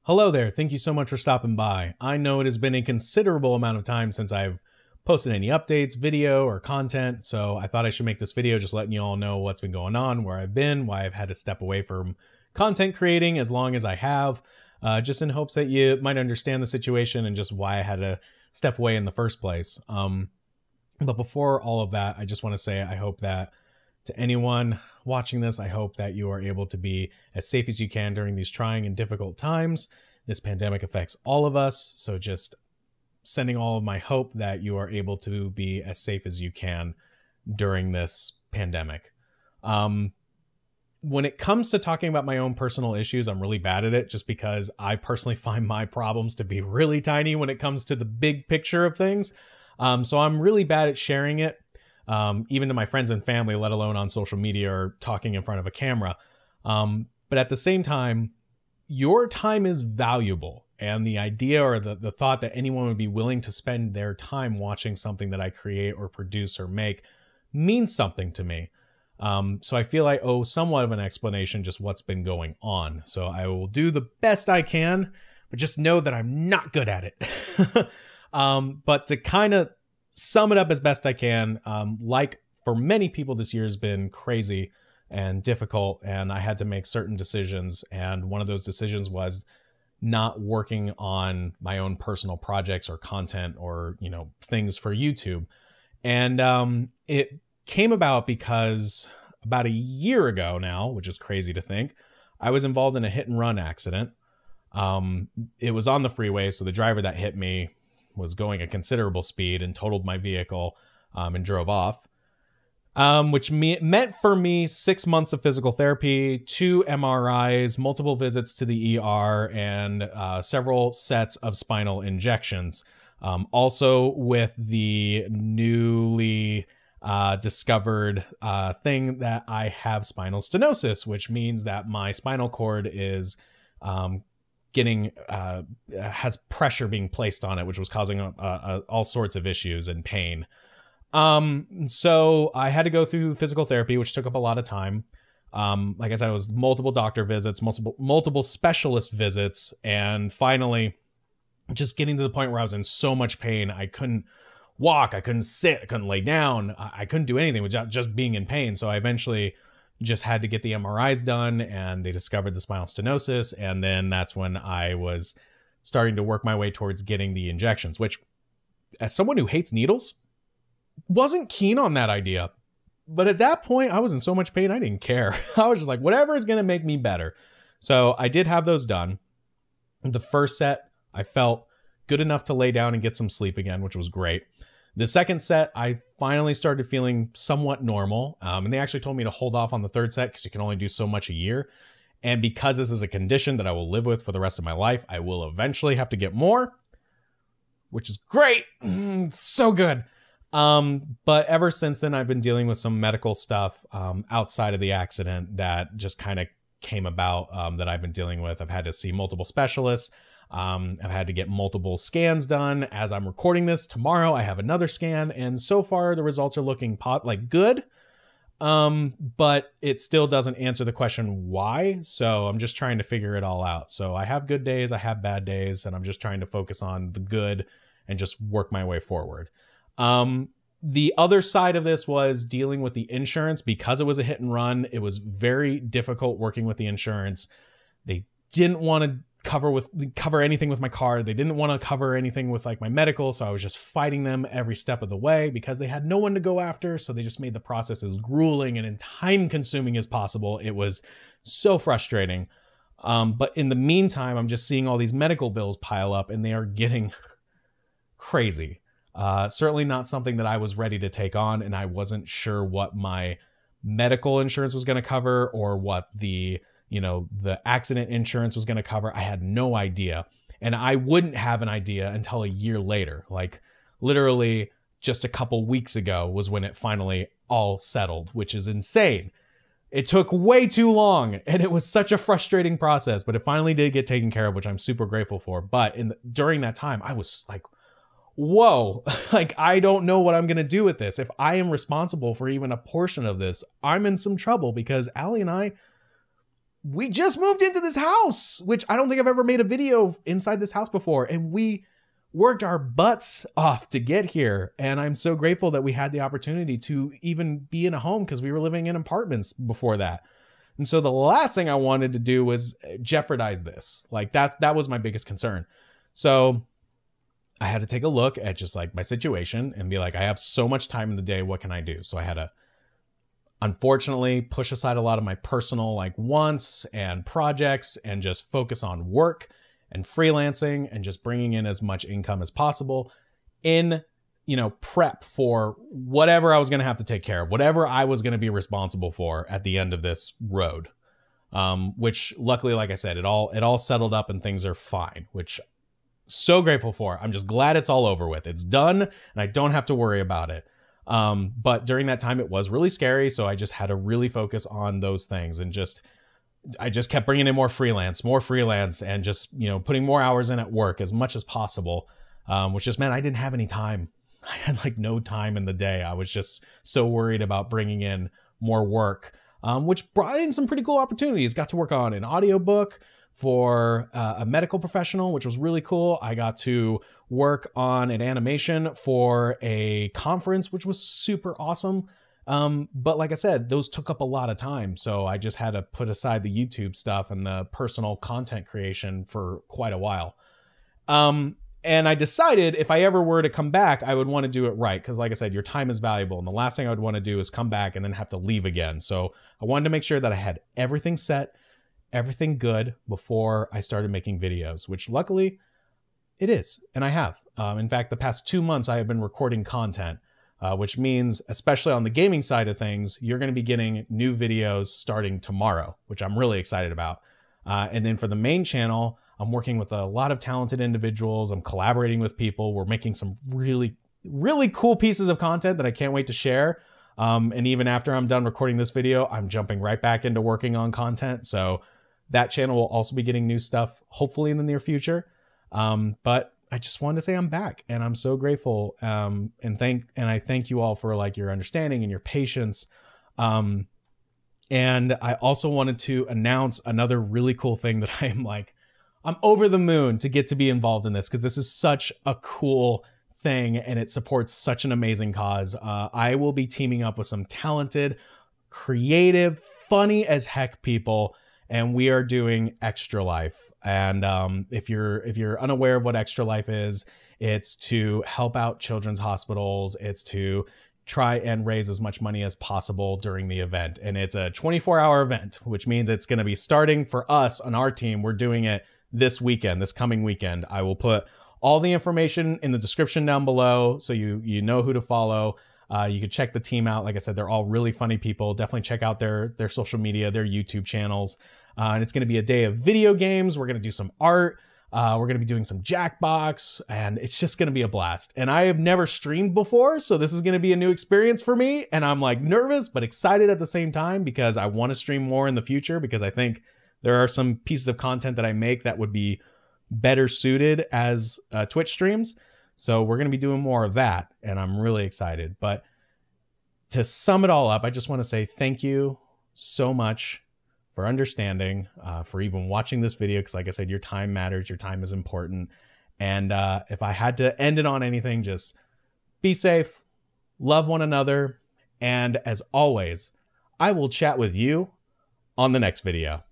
Hello there, thank you so much for stopping by. I know it has been a considerable amount of time since I've posted any updates, video, or content, so I thought I should make this video just letting you all know what's been going on, where I've been, why I've had to step away from content creating as long as I have, just in hopes that you might understand the situation and just why I had to step away in the first place. But before all of that, I just want to say I hope that to anyone watching this, I hope that you are able to be as safe as you can during these trying and difficult times. This pandemic affects all of us, so just sending all of my hope that you are able to be as safe as you can during this pandemic. When it comes to talking about my own personal issues, I'm really bad at it just because I personally find my problems to be really tiny when it comes to the big picture of things. So I'm really bad at sharing it. Even to my friends and family, let alone on social media or talking in front of a camera. But at the same time, your time is valuable. And the idea or the thought that anyone would be willing to spend their time watching something that I create or produce or make means something to me. So I feel I owe somewhat of an explanation just what's been going on. So I will do the best I can, but just know that I'm not good at it. But to kind of sum it up as best I can, like for many people, this year has been crazy and difficult, and I had to make certain decisions. And one of those decisions was not working on my own personal projects or content or, things for YouTube. And it came about because about a year ago now, which is crazy to think, I was involved in a hit and run accident. It was on the freeway, so the driver that hit me was going a considerable speed and totaled my vehicle and drove off, which meant for me 6 months of physical therapy, 2 MRIs, multiple visits to the ER, and several sets of spinal injections. Also with the newly discovered thing that I have spinal stenosis, which means that my spinal cord is has pressure being placed on it, which was causing all sorts of issues and pain. So I had to go through physical therapy, which took up a lot of time. Like I said, it was multiple doctor visits, multiple specialist visits, and finally just getting to the point where I was in so much pain. I couldn't walk, I couldn't sit, I couldn't lay down, I couldn't do anything without just being in pain. So I eventually just had to get the MRIs done, and they discovered the spinal stenosis. And then that's when I was starting to work my way towards getting the injections, which, as someone who hates needles, wasn't keen on that idea. But at that point, I was in so much pain, I didn't care. I was just like, whatever is going to make me better. So I did have those done. The first set, I felt good enough to lay down and get some sleep again, which was great. The second set, I finally started feeling somewhat normal. And they actually told me to hold off on the third set because you can only do so much a year. And because this is a condition that I will live with for the rest of my life, I will eventually have to get more, which is great. So good. But ever since then, I've been dealing with some medical stuff outside of the accident that just kind of came about that I've been dealing with. I've had to see multiple specialists. I've had to get multiple scans done. As I'm recording this, tomorrow I have another scan, and so far the results are looking good. But it still doesn't answer the question why. So I'm just trying to figure it all out. So I have good days, I have bad days, and I'm just trying to focus on the good and just work my way forward. The other side of this was dealing with the insurance. Because it was a hit and run, it was very difficult working with the insurance. They didn't want to cover anything with my car. They didn't want to cover anything with like my medical. So I was just fighting them every step of the way because they had no one to go after. So they just made the process as grueling and time consuming as possible. It was so frustrating. But in the meantime, I'm just seeing all these medical bills pile up, and they are getting crazy. Certainly not something that I was ready to take on. And I wasn't sure what my medical insurance was going to cover or what the accident insurance was going to cover. I had no idea. And I wouldn't have an idea until a year later. Like literally just a couple weeks ago was when it finally all settled, which is insane. It took way too long, and it was such a frustrating process, but it finally did get taken care of, which I'm super grateful for. But during that time, I was like, whoa, like, I don't know what I'm going to do with this. If I am responsible for even a portion of this, I'm in some trouble because Allie and I, we just moved into this house, which I don't think I've ever made a video inside this house before. And we worked our butts off to get here. And I'm so grateful that we had the opportunity to even be in a home, because we were living in apartments before that. And so the last thing I wanted to do was jeopardize this. Like that was my biggest concern. So I had to take a look at just like my situation and be like, I have so much time in the day. What can I do? So I had to, unfortunately, push aside a lot of my personal like wants and projects and just focus on work and freelancing and just bringing in as much income as possible in, prep for whatever I was going to have to take care of, whatever I was going to be responsible for at the end of this road. Which luckily, like I said, it all settled up and things are fine, which so grateful for. I'm just glad it's all over with. It's done and I don't have to worry about it. But during that time, it was really scary. So I just had to really focus on those things and I just kept bringing in more freelance and just, putting more hours in at work as much as possible. Which just meant I didn't have any time. I had like no time in the day. I was just so worried about bringing in more work, which brought in some pretty cool opportunities. Got to work on an audiobook for a medical professional, which was really cool. I got to work on an animation for a conference, which was super awesome. But like I said, those took up a lot of time. So I just had to put aside the YouTube stuff and the personal content creation for quite a while. And I decided if I ever were to come back, I would want to do it right. Because like I said, your time is valuable. And the last thing I would want to do is come back and then have to leave again. So I wanted to make sure that I had everything set, everything good before I started making videos, which luckily it is. And I have. In fact, the past 2 months, I have been recording content, which means, especially on the gaming side of things, you're going to be getting new videos starting tomorrow, which I'm really excited about. And then for the main channel, I'm working with a lot of talented individuals. I'm collaborating with people. We're making some really, really cool pieces of content that I can't wait to share. And even after I'm done recording this video, I'm jumping right back into working on content. So that channel will also be getting new stuff, hopefully in the near future. But I just wanted to say I'm back and I'm so grateful. And I thank you all for like your understanding and your patience. And I also wanted to announce another really cool thing that I'm over the moon to get to be involved in this, because this is such a cool thing and it supports such an amazing cause. I will be teaming up with some talented, creative, funny as heck people, and we are doing ExtraLife. And if you're unaware of what ExtraLife is, it's to help out children's hospitals. It's to try and raise as much money as possible during the event. And it's a 24-hour event, which means it's going to be starting for us on our team. We're doing it this weekend, this coming weekend. I will put all the information in the description down below so you know who to follow. You can check the team out. Like I said, they're all really funny people. Definitely check out their social media, their YouTube channels. And it's going to be a day of video games. We're going to do some art. We're going to be doing some Jackbox, and it's just going to be a blast. And I have never streamed before, so this is going to be a new experience for me. And I'm like nervous, but excited at the same time, because I want to stream more in the future, because I think there are some pieces of content that I make that would be better suited as Twitch streams. So we're going to be doing more of that, and I'm really excited. But to sum it all up, I just want to say thank you so much for understanding, for even watching this video, because like I said, your time matters, your time is important. And if I had to end it on anything, just be safe, love one another, and as always, I will chat with you on the next video.